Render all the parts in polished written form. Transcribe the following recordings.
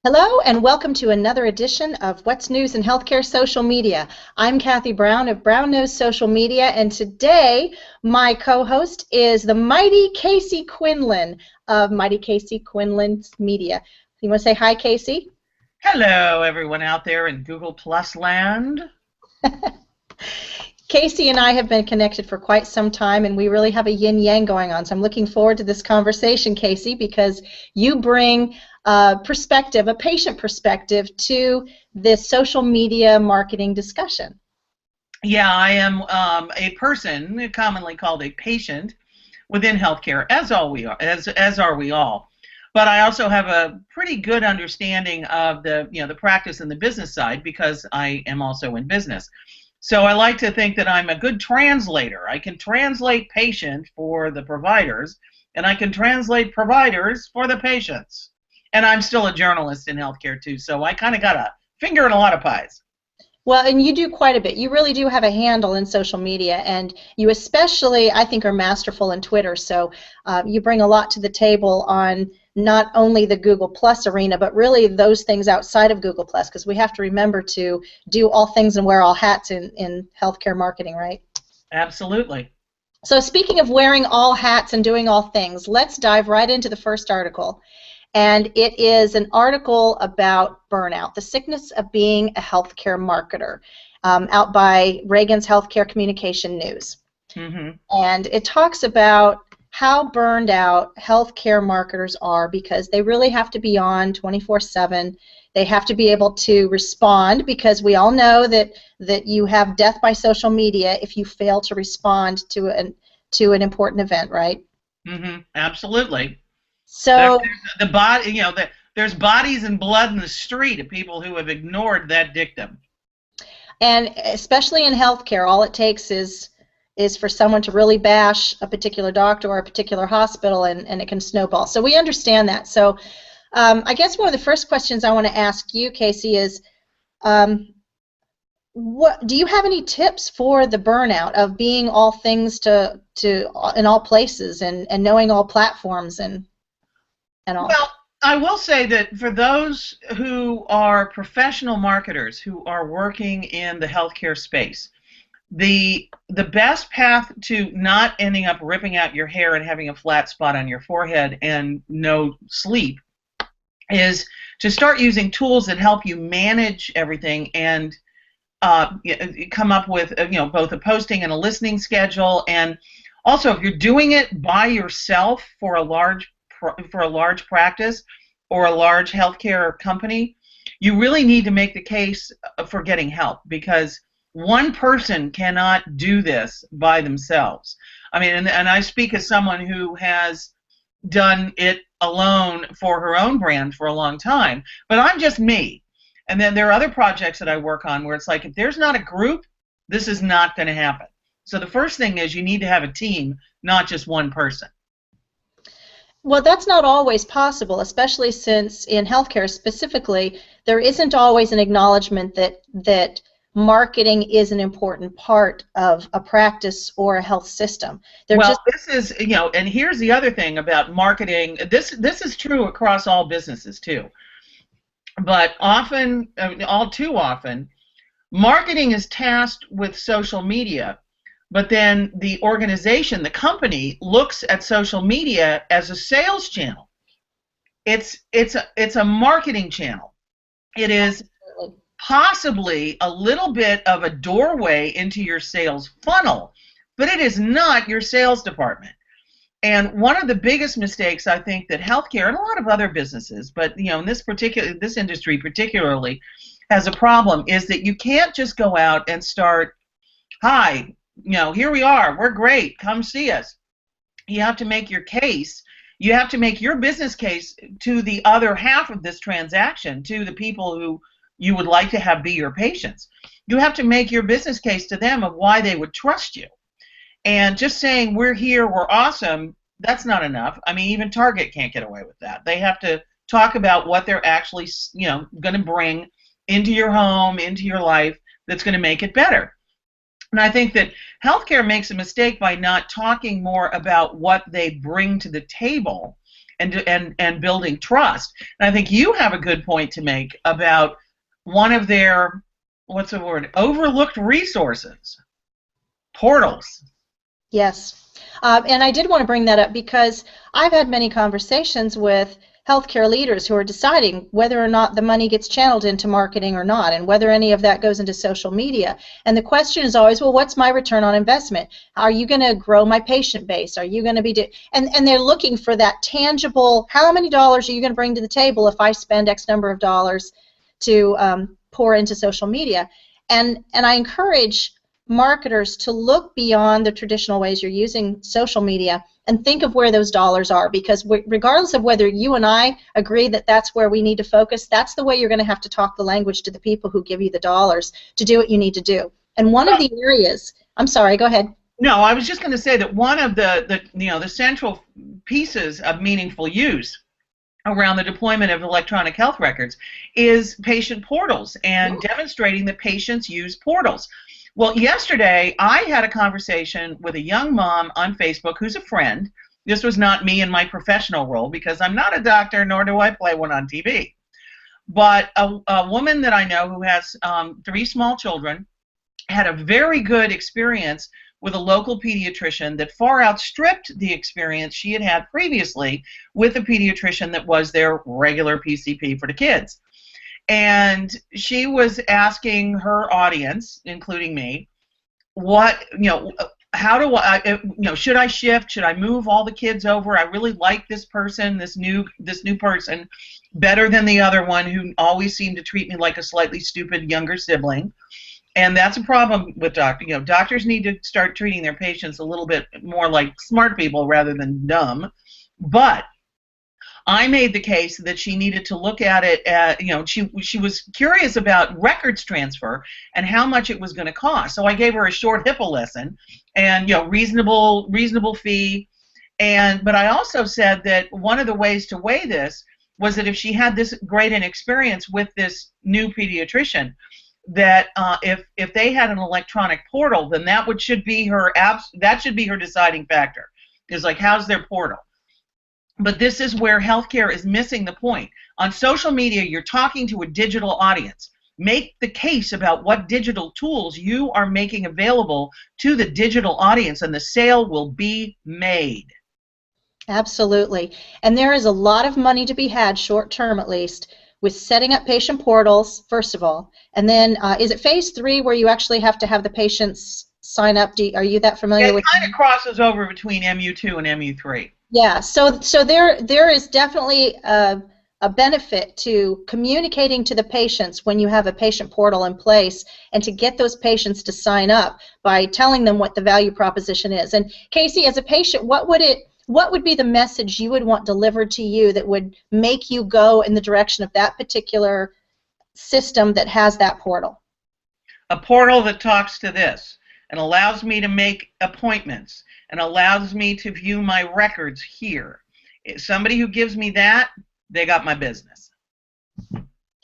Hello and welcome to another edition of What's News in Healthcare Social Media. I'm Kathy Brown of Brown Nose Social Media, and today my co-host is the mighty Casey Quinlan of Mighty Casey Quinlan's Media. You want to say hi, Casey? Hello, everyone out there in Google Plus land. Casey and I have been connected for quite some time, and we really have a yin-yang going on. So I'm looking forward to this conversation, Casey, because you bring a perspective, a patient perspective, to this social media marketing discussion. Yeah, I am a person commonly called a patient within healthcare, as are we all. But I also have a pretty good understanding of the practice and the business side because I am also in business. So I like to think that I'm a good translator. I can translate patient for the providers, and I can translate providers for the patients. And I'm still a journalist in healthcare too, so I kind of got a finger in a lot of pies. Well, and you do quite a bit. You really do have a handle in social media, and you especially, I think, are masterful in Twitter. So you bring a lot to the table on not only the Google Plus arena, but really those things outside of Google Plus, because we have to remember to do all things and wear all hats in healthcare marketing, right? Absolutely. So speaking of wearing all hats and doing all things, let's dive right into the first article. And it is an article about burnout, the sickness of being a healthcare marketer, out by Reagan's Healthcare Communication News. hmm And it talks about how burned out healthcare marketers are because they really have to be on 24/7. They have to be able to respond because we all know that you have death by social media if you fail to respond to an important event, right? Absolutely. So The body, there's bodies and blood in the street of people who have ignored that dictum. and especially in healthcare, all it takes is for someone to really bash a particular doctor or a particular hospital, and it can snowball. So we understand that. So I guess one of the first questions I want to ask you, Casey, is um, what do you have any tips for the burnout of being all things to in all places and knowing all platforms and all? Well, I will say that for those who are professional marketers who are working in the healthcare space, the best path to not ending up ripping out your hair and having a flat spot on your forehead and no sleep is to start using tools that help you manage everything and come up with both a posting and a listening schedule. And also, if you're doing it by yourself for a large practice or a large healthcare company, you really need to make the case for getting help because one person cannot do this by themselves. I mean, and I speak as someone who has done it alone for her own brand for a long time, but I'm just me. And then there are other projects that I work on where it's like, if there's not a group, this is not going to happen. So the first thing is you need to have a team, not just one person. Well, that's not always possible, especially since in healthcare specifically, there isn't always an acknowledgement that marketing is an important part of a practice or a health system. They're Well, just this is, and here's the other thing about marketing. This is true across all businesses too. But often, all too often, marketing is tasked with social media, but then the organization, the company, looks at social media as a sales channel. It's a marketing channel. It is possibly a little bit of a doorway into your sales funnel, but it is not your sales department. And one of the biggest mistakes I think that healthcare and a lot of other businesses, but in this industry particularly, has a problem is that you can't just go out and start, hi, here we are, we're great, come see us. You have to make your case. You have to make your business case to the other half of this transaction, to the people who you would like to have be your patients. You have to make your business case to them of why they would trust you. And just saying we're here, we're awesome, that's not enough. I mean, even Target can't get away with that. They have to talk about what they're actually, going to bring into your home, into your life that's going to make it better. And I think that healthcare makes a mistake by not talking more about what they bring to the table and building trust. And I think you have a good point to make about one of their, what's the word, overlooked resources, portals. Yes. And I did want to bring that up because I've had many conversations with healthcare leaders who are deciding whether or not the money gets channeled into marketing or not, and whether any of that goes into social media. And the question is always, well, what's my return on investment? Are you going to grow my patient base? Are you going to be and they're looking for that tangible, how many dollars are you going to bring to the table if I spend X number of dollars to pour into social media? And I encourage marketers to look beyond the traditional ways you're using social media and think of where those dollars are, because regardless of whether you and I agree that that's where we need to focus, that's the way you're going to have to talk the language to the people who give you the dollars to do what you need to do. And one of the areas, I'm sorry, go ahead. No, I was just going to say that one of the central pieces of meaningful use around the deployment of electronic health records is patient portals and demonstrating that patients use portals. Well, yesterday I had a conversation with a young mom on Facebook who's a friend. This was not me in my professional role because I'm not a doctor, nor do I play one on TV. But a woman that I know who has 3 small children had a very good experience with a local pediatrician that far outstripped the experience she had had previously with a pediatrician that was their regular PCP for the kids. And she was asking her audience, including me, how do I, should I shift? Should I move all the kids over? I really like this person, this new person, better than the other one who always seemed to treat me like a slightly stupid younger sibling. And that's a problem with doctors. Doctors need to start treating their patients a little bit more like smart people rather than dumb. But I made the case that she needed to look at it. She was curious about records transfer and how much it was going to cost. So I gave her a short HIPAA lesson, and reasonable fee. But I also said that one of the ways to weigh this was that if she had this great an experience with this new pediatrician, that if they had an electronic portal, then that should be her deciding factor. Is like, how's their portal? But this is where healthcare is missing the point. On social media, you're talking to a digital audience. Make the case about what digital tools you are making available to the digital audience, and the sale will be made. Absolutely. And there is a lot of money to be had, short term at least, with setting up patient portals, first of all. And then, is it phase 3 where you actually have to have the patients sign up? Are you that familiar with? It kind of crosses over between MU2 and MU3. Yeah, so there is definitely a benefit to communicating to the patients when you have a patient portal in place, and to get those patients to sign up by telling them what the value proposition is. And Casey, as a patient, what would be the message you would want delivered to you that would make you go in the direction of that particular system that has that portal? A portal that talks to this and allows me to make appointments and allows me to view my records here. Somebody who gives me that, they got my business.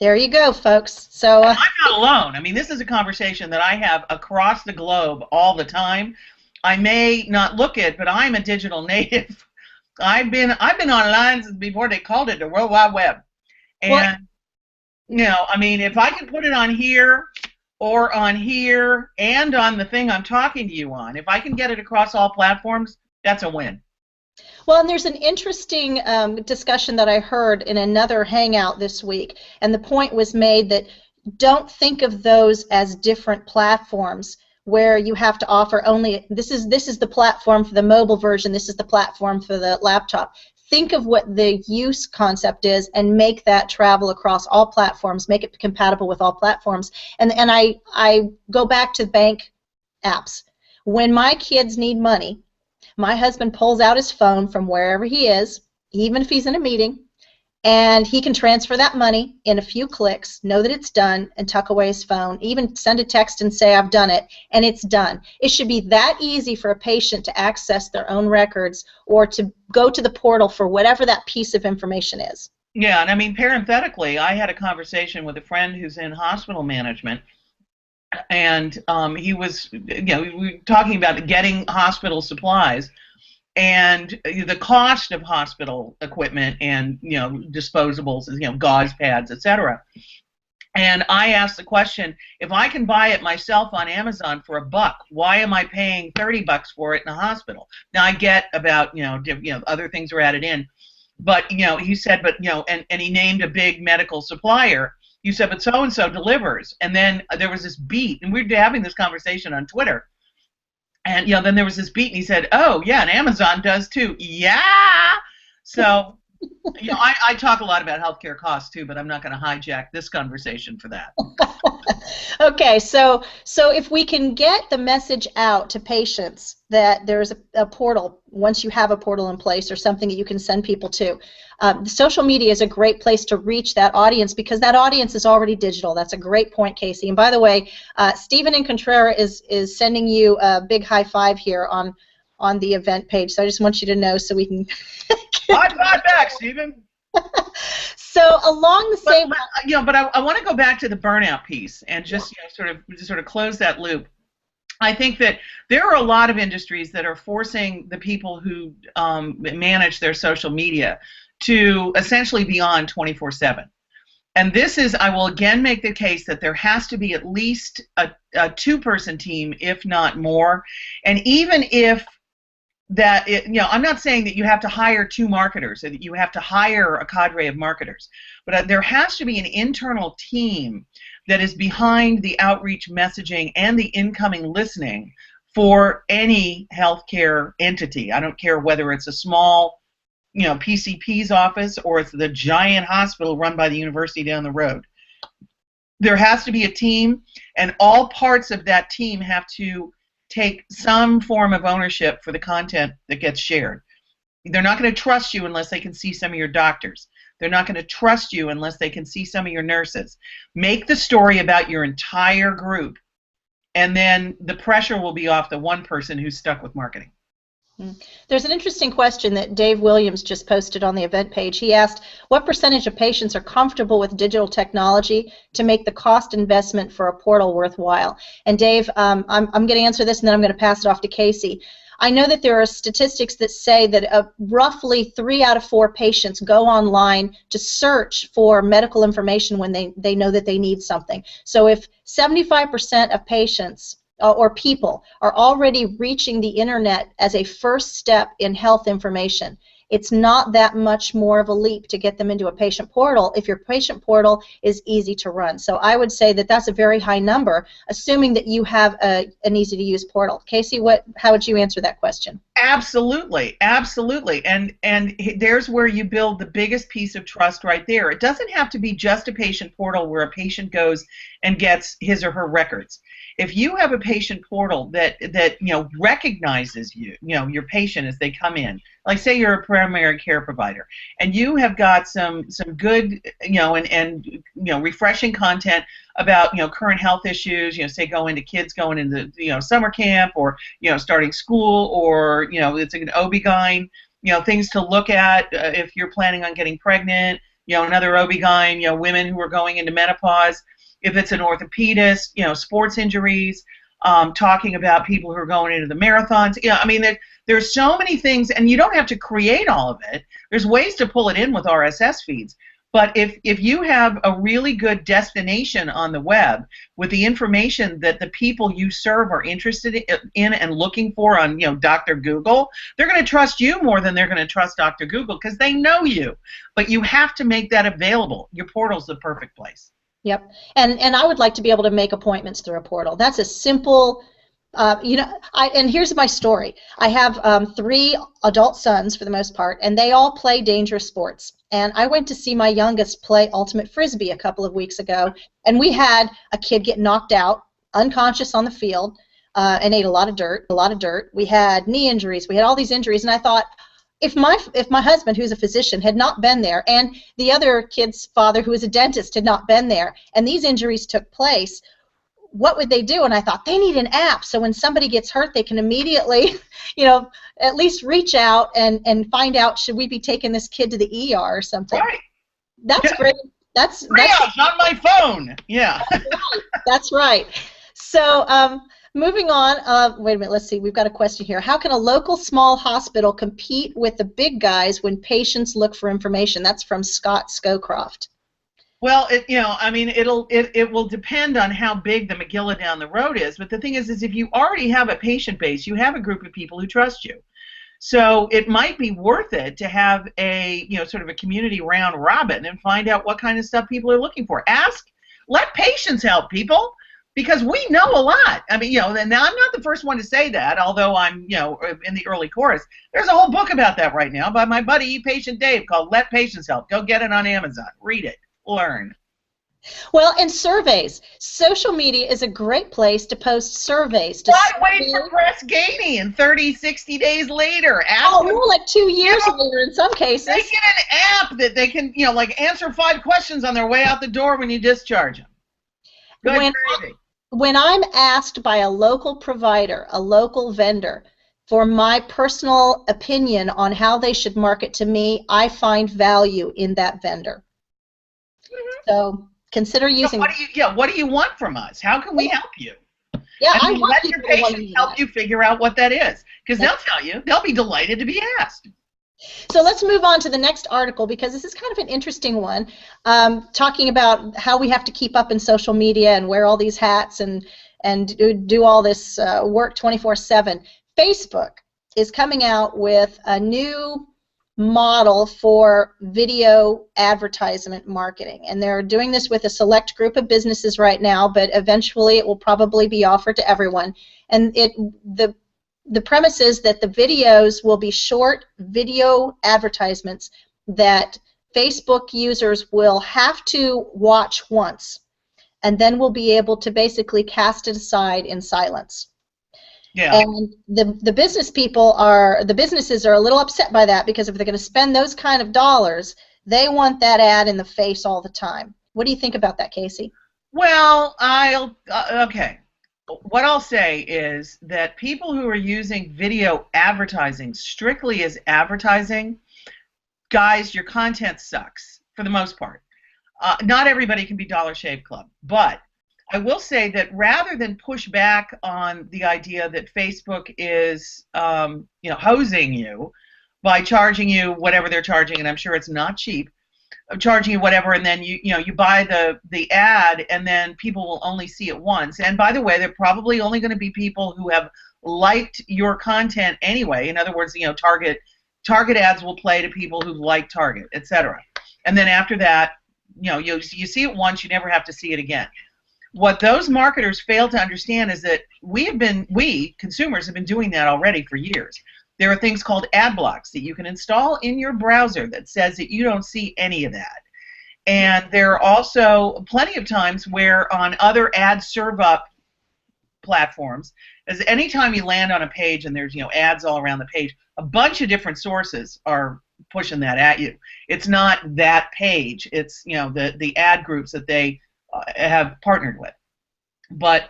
There you go, folks. So I'm not alone. I mean, this is a conversation that I have across the globe all the time. I may not look it, but I'm a digital native. I've been online since before they called it the World Wide Web. And I mean, if I can put it on here, or on here, and on the thing I'm talking to you on, if I can get it across all platforms, that's a win. Well, and there's an interesting discussion that I heard in another hangout this week, and the point was made that don't think of those as different platforms where you have to offer only, this is the platform for the mobile version, this is the platform for the laptop. Think of what the use concept is and make that travel across all platforms, make it compatible with all platforms. And I go back to bank apps. When my kids need money, my husband pulls out his phone from wherever he is, even if he's in a meeting, and he can transfer that money in a few clicks, know that it's done, and tuck away his phone, even send a text and say, I've done it, and it's done. It should be that easy for a patient to access their own records or to go to the portal for whatever that piece of information is. Yeah, and I mean, parenthetically, I had a conversation with a friend who's in hospital management, and he was, we were talking about getting hospital supplies, and the cost of hospital equipment and disposables, gauze pads, etc. And I asked the question, if I can buy it myself on Amazon for $1, why am I paying $30 for it in a hospital? Now I get about other things are added in, but he said, but and he named a big medical supplier. You said, but so and so delivers, and then there was this beat, and we were having this conversation on Twitter, and then there was this beat, and he said, oh yeah, and Amazon does too. Yeah, so. I talk a lot about healthcare costs too, but I'm not going to hijack this conversation for that. Okay, so if we can get the message out to patients that there's a portal, once you have a portal in place or something that you can send people to, social media is a great place to reach that audience because that audience is already digital. That's a great point, Casey. And by the way, Stephen in Contreras is sending you a big high five here on the event page. So I just want you to know so we can. High five back, Stephen. So along the same, but I want to go back to the burnout piece and just sort of close that loop. I think that there are a lot of industries that are forcing the people who manage their social media to essentially be on 24/7. And this is, I will again make the case that there has to be at least a two-person team, if not more. And even if that, I'm not saying that you have to hire 2 marketers or that you have to hire a cadre of marketers, but there has to be an internal team that is behind the outreach messaging and the incoming listening for any healthcare entity. I don't care whether it's a small, PCP's office or it's the giant hospital run by the university down the road. There has to be a team, and all parts of that team have to take some form of ownership for the content that gets shared. They're not going to trust you unless they can see some of your doctors. They're not going to trust you unless they can see some of your nurses. Make the story about your entire group, and then the pressure will be off the one person who's stuck with marketing. There's an interesting question that Dave Williams just posted on the event page. He asked, what percentage of patients are comfortable with digital technology to make the cost investment for a portal worthwhile? And Dave, I'm going to answer this and then I'm going to pass it off to Casey. I know that there are statistics that say that roughly 3 out of 4 patients go online to search for medical information when they know that they need something. So if 75% of patients or people are already reaching the internet as a first step in health information, it's not that much more of a leap to get them into a patient portal if your patient portal is easy to run. So I would say that that's a very high number, assuming that you have an easy-to-use portal. Casey, how would you answer that question? Absolutely, absolutely, and there's where you build the biggest piece of trust right there. It doesn't have to be just a patient portal where a patient goes and gets his or her records. If you have a patient portal that recognizes your patient as they come in, like say you're a primary care provider, and you have got some good and refreshing content about current health issues, say kids going into summer camp or starting school, or it's an OB-GYN, things to look at if you're planning on getting pregnant, another OB-GYN, women who are going into menopause. If it's an orthopedist, sports injuries, talking about people who are going into the marathons. I mean, there's so many things, and you don't have to create all of it. There's ways to pull it in with RSS feeds. But if you have a really good destination on the web with the information that the people you serve are interested in and looking for on Dr. Google, they're going to trust you more than they're going to trust Dr. Google because they know you. But you have to make that available. Your portal's the perfect place. Yep, and I would like to be able to make appointments through a portal. That's a simple, and here's my story. I have 3 adult sons for the most part, and they all play dangerous sports. And I went to see my youngest play ultimate frisbee a couple of weeks ago, and we had a kid get knocked out, unconscious on the field, and ate a lot of dirt. We had knee injuries. We had all these injuries, and I thought, if my husband, who's a physician, had not been there, and the other kid's father, who is a dentist, had not been there, and these injuries took place, what would they do? And I thought, they need an app, so when somebody gets hurt, they can immediately, at least reach out and find out, should we be taking this kid to the ER or something? Right. That's great. That's on my phone. Yeah. That's right. So Moving on, wait a minute, let's see, we've got a question here. How can a local small hospital compete with the big guys when patients look for information? That's from Scott Scowcroft. Well, I mean, it will depend on how big the McGilla down the road is. But the thing is if you already have a patient base, you have a group of people who trust you. So it might be worth it to have a, sort of a community round robin and find out what kind of stuff people are looking for. Let patients help people, because we know a lot. I mean, and now I'm not the first one to say that, although I'm, in the early chorus. There's a whole book about that right now by my buddy Patient Dave called Let Patients Help. Go get it on Amazon. Read it. Learn. Well, and surveys. Social media is a great place to post surveys. Why wait for Press Ganey and 30, 60 days later? More like 2 years later in some cases. They get an app that they can, like answer 5 questions on their way out the door when you discharge them. When I'm asked by a local provider, a local vendor, for my personal opinion on how they should market to me, I find value in that vendor. So consider using. What do you want from us? How can we help you? Yeah, I mean, let your patients help you figure out what that is, because they'll tell you. They'll be delighted to be asked. So let's move on to the next article, because this is kind of an interesting one, talking about how we have to keep up in social media and wear all these hats and do all this work 24/7. Facebook is coming out with a new model for video advertisement marketing, and they're doing this with a select group of businesses right now, but eventually it will probably be offered to everyone. And the premise is that the videos will be short video advertisements that Facebook users will have to watch once, and then will be able to basically cast it aside in silence. Yeah. And the businesses are a little upset by that, because if they're going to spend those kind of dollars, they want that ad in the face all the time. What do you think about that, Casey? Well, okay. What I'll say is that people who are using video advertising strictly as advertising, guys, your content sucks for the most part. Not everybody can be Dollar Shave Club, but I will say that rather than push back on the idea that Facebook is, hosing you by charging you whatever they're charging, and I'm sure it's not cheap, charging you whatever, and then you buy the ad, and then people will only see it once. And by the way, they're probably only going to be people who have liked your content anyway. In other words, Target ads will play to people who like Target, etc. And then after that, you see it once, you never have to see it again. What those marketers fail to understand is that we consumers have been doing that already for years. There are things called ad blocks that you can install in your browser that says that you don't see any of that. And there are also plenty of times where on other ad serve up platforms, as anytime you land on a page and there's ads all around the page, a bunch of different sources are pushing that at you. It's not that page. It's the ad groups that they have partnered with. But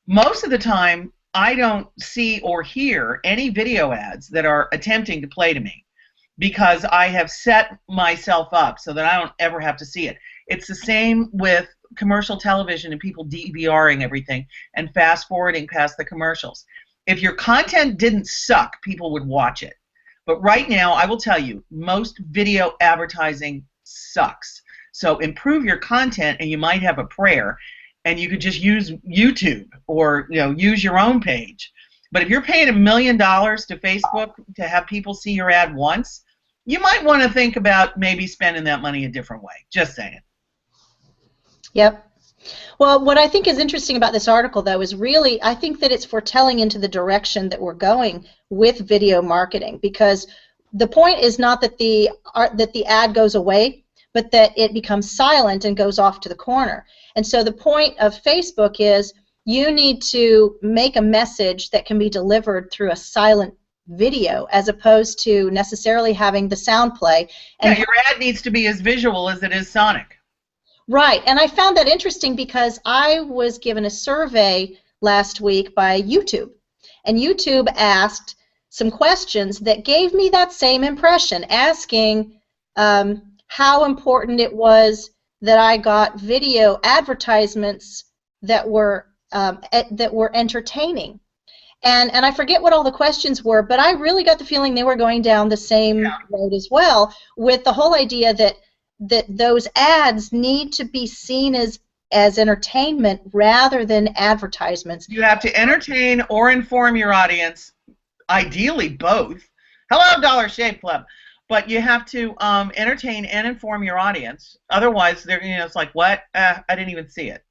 most of the time, I don't see or hear any video ads that are attempting to play to me, because I have set myself up so that I don't ever have to see it. It's the same with commercial television and people DVRing everything and fast forwarding past the commercials. If your content didn't suck, people would watch it. But right now, I will tell you, most video advertising sucks. So improve your content, and you might have a prayer, and you could just use YouTube or use your own page. But if you're paying $1 million to Facebook to have people see your ad once, you might want to think about maybe spending that money a different way. Just saying. Yep. Well, what I think is interesting about this article, though, is really, I think that it's foretelling into the direction that we're going with video marketing, because the point is not that the ad goes away, but that it becomes silent and goes off to the corner. And so the point of Facebook is you need to make a message that can be delivered through a silent video, as opposed to necessarily having the sound play. And your ad needs to be as visual as it is sonic. Right, and I found that interesting because I was given a survey last week by YouTube, and YouTube asked some questions that gave me that same impression, asking how important it was that I got video advertisements that were that were entertaining. And I forget what all the questions were, but I really got the feeling they were going down the same road as well, with the whole idea that those ads need to be seen as entertainment rather than advertisements. You have to entertain or inform your audience, ideally both. Hello, Dollar Shave Club. But you have to entertain and inform your audience. Otherwise, they're, it's like, what? I didn't even see it.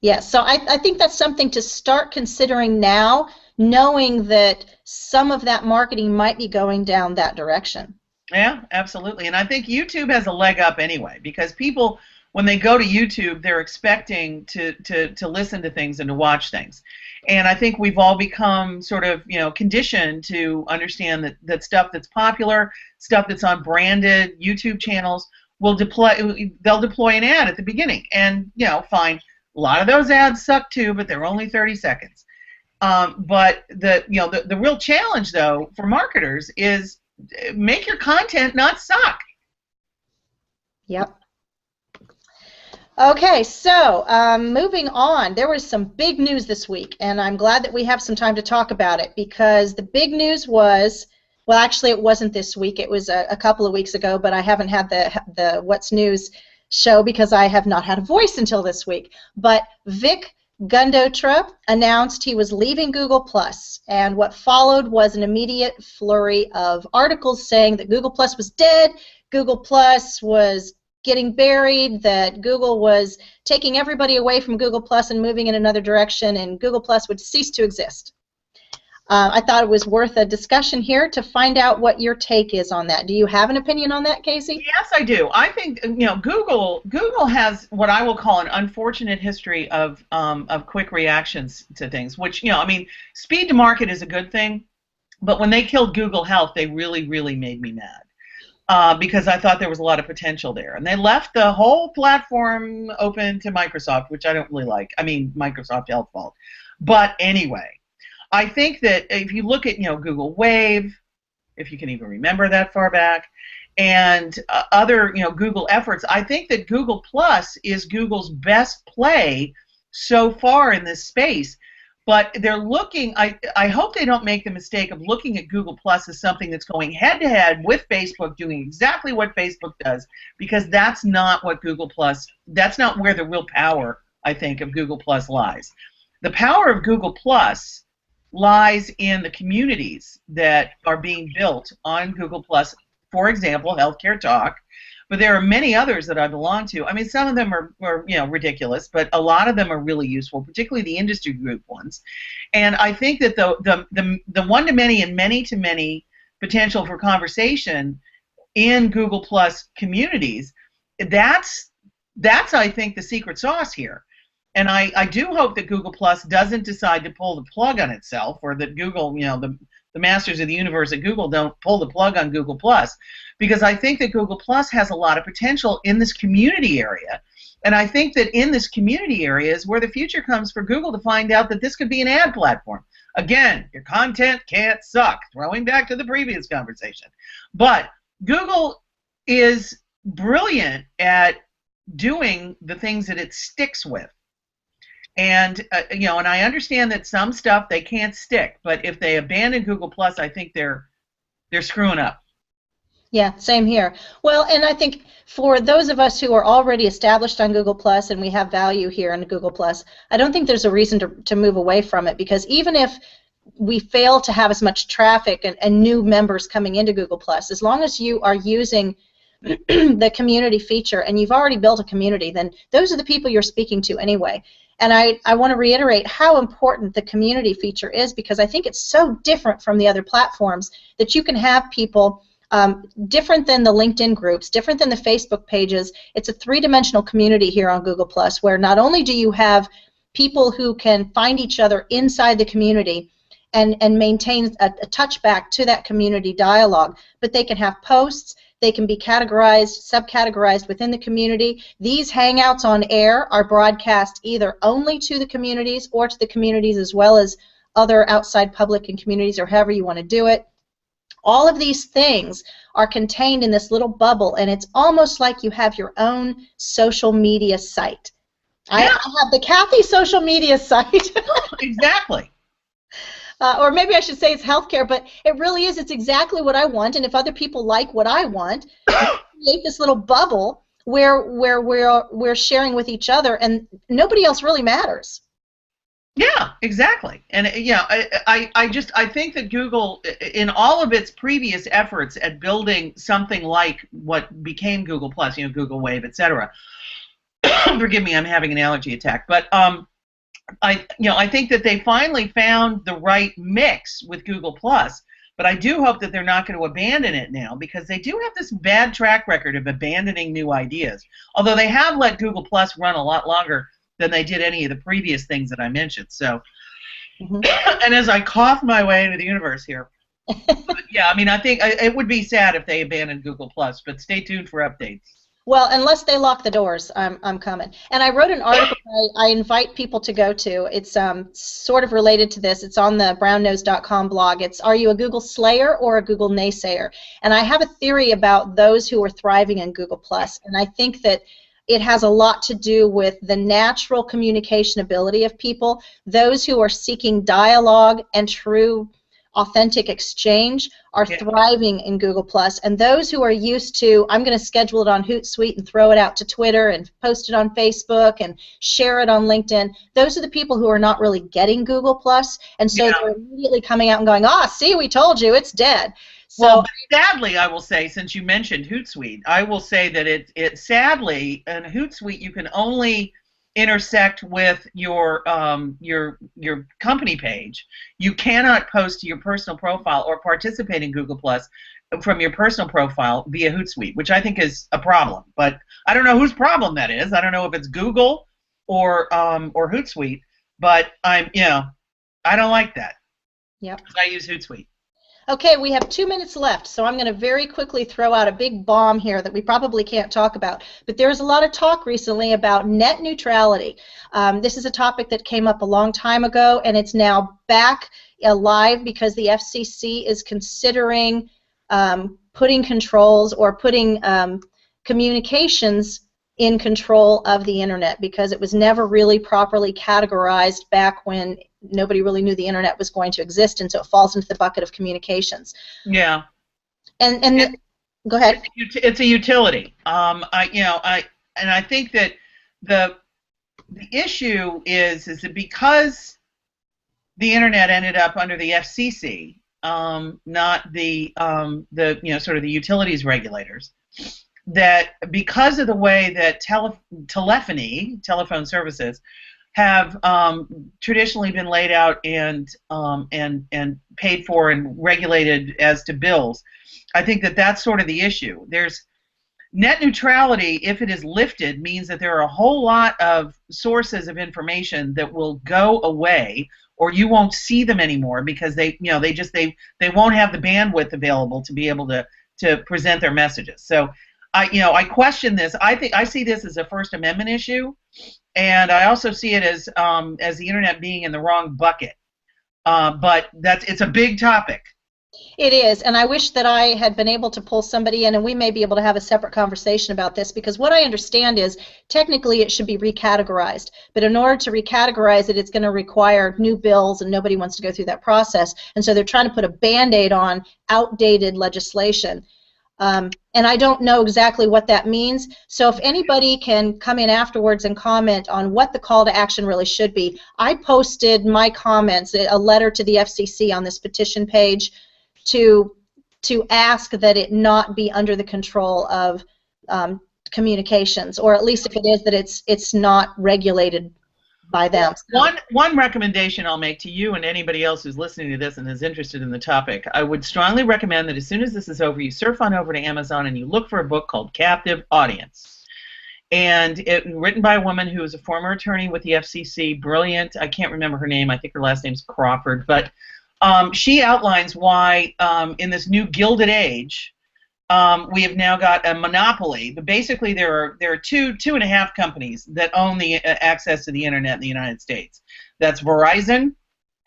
Yeah, so I think that's something to start considering now, knowing that some of that marketing might be going down that direction. Yeah, absolutely. And I think YouTube has a leg up anyway, because people, when they go to YouTube, they're expecting to listen to things and to watch things. And I think we've all become sort of, conditioned to understand that stuff that's popular, stuff that's on branded YouTube channels, they'll deploy an ad at the beginning. And, fine. A lot of those ads suck too, but they're only 30 seconds. But the real challenge, though, for marketers is make your content not suck. Yep. Okay, so moving on, there was some big news this week, and I'm glad that we have some time to talk about it, because the big news was, well, actually it wasn't this week, it was a couple of weeks ago, but I haven't had the What's News show because I have not had a voice until this week. But Vic Gundotra announced he was leaving Google+, and what followed was an immediate flurry of articles saying that Google+ was dead, Google+ was getting buried, that Google was taking everybody away from Google+ and moving in another direction, and Google+ would cease to exist. I thought it was worth a discussion here to find out what your take is on that. Do you have an opinion on that, Casey? Yes, I do. I think Google has what I will call an unfortunate history of quick reactions to things. Which speed to market is a good thing, but when they killed Google Health, they really, really made me mad because I thought there was a lot of potential there, and they left the whole platform open to Microsoft, which I don't really like. I mean, Microsoft Health fault, but anyway. I think that if you look at Google Wave, if you can even remember that far back, and other Google efforts, I think that Google Plus is Google's best play so far in this space. But they're looking. I hope they don't make the mistake of looking at Google Plus as something that's going head to head with Facebook, doing exactly what Facebook does, because that's not what Google Plus. That's not where the real power, I think, of Google Plus lies. The power of Google Plus lies in the communities that are being built on Google+. For example, Healthcare Talk, but there are many others that I belong to. I mean, some of them are ridiculous, but a lot of them are really useful, particularly the industry group ones. And I think that the one-to-many and many-to-many potential for conversation in Google+ communities, that's I think the secret sauce here. And I do hope that Google Plus doesn't decide to pull the plug on itself, or that Google, the masters of the universe at Google don't pull the plug on Google Plus, because I think that Google Plus has a lot of potential in this community area. And I think that in this community area is where the future comes for Google to find out that this could be an ad platform. Again, your content can't suck, throwing back to the previous conversation. But Google is brilliant at doing the things that it sticks with. And and I understand that some stuff they can't stick, but if they abandon Google Plus, I think they're screwing up. Yeah, same here. Well, and I think for those of us who are already established on Google Plus and we have value here in Google Plus, I don't think there's a reason to move away from it, because even if we fail to have as much traffic and new members coming into Google Plus, as long as you are using the community feature and you've already built a community, then those are the people you're speaking to anyway. And I want to reiterate how important the community feature is, because I think it's so different from the other platforms that you can have people different than the LinkedIn groups, different than the Facebook pages. It's a three-dimensional community here on Google+, where not only do you have people who can find each other inside the community and maintain a touchback to that community dialogue, but they can have posts, they can be categorized, subcategorized within the community. These Hangouts on air are broadcast either only to the communities or to the communities as well as other outside public and communities, or however you want to do it. All of these things are contained in this little bubble, and it's almost like you have your own social media site. I have the Kathy social media site. Exactly. Or maybe I should say it's healthcare, but it really is. It's exactly what I want, and if other people like what I want, we create this little bubble where we're sharing with each other, and nobody else really matters. Yeah, exactly. And yeah, I think that Google, in all of its previous efforts at building something like what became Google Plus, Google Wave, etc. Forgive me, I'm having an allergy attack, but I think that they finally found the right mix with Google Plus. But I do hope that they're not going to abandon it now, because they do have this bad track record of abandoning new ideas. Although they have let Google Plus run a lot longer than they did any of the previous things that I mentioned. So, and as I cough my way into the universe here, yeah, I mean, I think it would be sad if they abandoned Google Plus, but stay tuned for updates. Well, unless they lock the doors, I'm coming. And I wrote an article I invite people to go to. It's sort of related to this. It's on the brownnose.com blog. It's, are you a Google slayer or a Google naysayer? And I have a theory about those who are thriving in Google+. And I think that it has a lot to do with the natural communication ability of people. Those who are seeking dialogue and true authentic exchange are thriving in Google+, and those who are used to, I'm going to schedule it on Hootsuite and throw it out to Twitter and post it on Facebook and share it on LinkedIn, those are the people who are not really getting Google+, and so they're immediately coming out and going, see, we told you, it's dead. So, well, sadly, I will say, since you mentioned Hootsuite, I will say that it sadly, in Hootsuite, you can only intersect with your company page. You cannot post to your personal profile or participate in Google Plus from your personal profile via Hootsuite, which I think is a problem. But I don't know whose problem that is. I don't know if it's Google or Hootsuite. But I don't like that. Yep. I use Hootsuite. Okay, we have 2 minutes left, so I'm going to very quickly throw out a big bomb here that we probably can't talk about. But there's a lot of talk recently about net neutrality. This is a topic that came up a long time ago, and it's now back alive because the FCC is considering putting controls or putting communications in control of the internet, because it was never really properly categorized back when nobody really knew the internet was going to exist, and so it falls into the bucket of communications. Yeah. And go ahead. It's a utility. I think that the issue is that because the internet ended up under the FCC, not the sort of the utilities regulators, that because of the way that telephone services have traditionally been laid out and paid for and regulated as to bills, I think that that's sort of the issue. There's net neutrality, if it is lifted, means that there are a whole lot of sources of information that will go away, or you won't see them anymore because they won't have the bandwidth available to be able to present their messages. So I question this. I see this as a First Amendment issue, and I also see it as the internet being in the wrong bucket. But it's a big topic. It is, and I wish that I had been able to pull somebody in, and we may be able to have a separate conversation about this, because what I understand is technically it should be recategorized, but in order to recategorize it, it's going to require new bills, and nobody wants to go through that process, and so they're trying to put a Band-Aid on outdated legislation. And I don't know exactly what that means, so if anybody can come in afterwards and comment on what the call to action really should be. I posted my comments, a letter to the FCC on this petition page to ask that it not be under the control of communications, or at least if it is, that it's not regulated by them. One recommendation I'll make to you and anybody else who's listening to this and is interested in the topic, I would strongly recommend that as soon as this is over, you surf on over to Amazon and you look for a book called Captive Audience. And written by a woman who is a former attorney with the FCC, brilliant. I can't remember her name. I think her last name's Crawford. But she outlines why in this new Gilded Age, we have now got a monopoly. But basically, there are two and a half companies that own the access to the internet in the United States. That's Verizon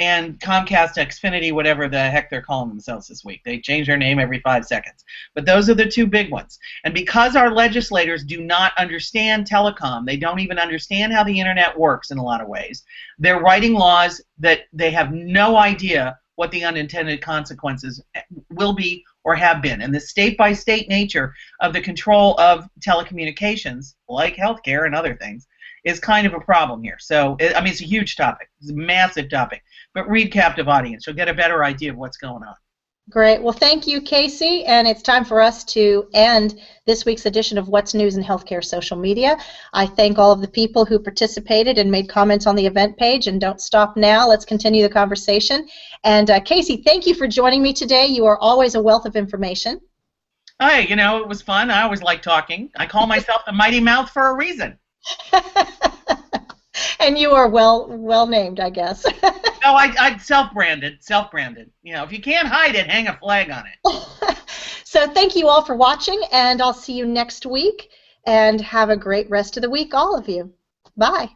and Comcast, Xfinity, whatever the heck they're calling themselves this week. They change their name every 5 seconds. But those are the two big ones. And because our legislators do not understand telecom, they don't even understand how the internet works in a lot of ways, they're writing laws that they have no idea what the unintended consequences will be or have been. And the state-by-state nature of the control of telecommunications, like healthcare and other things, is kind of a problem here. So, I mean, it's a huge topic. It's a massive topic. But read Captive Audience. You'll get a better idea of what's going on. Great. Well, thank you, Casey. And it's time for us to end this week's edition of What's News in Healthcare Social Media. I thank all of the people who participated and made comments on the event page. And don't stop now. Let's continue the conversation. And Casey, thank you for joining me today. You are always a wealth of information. Hey, you know, it was fun. I always like talking. I call myself the Mighty Mouth for a reason. And you are well named, I guess. No, I self-branded. You know, if you can't hide it, hang a flag on it. So thank you all for watching, and I'll see you next week. And have a great rest of the week, all of you. Bye.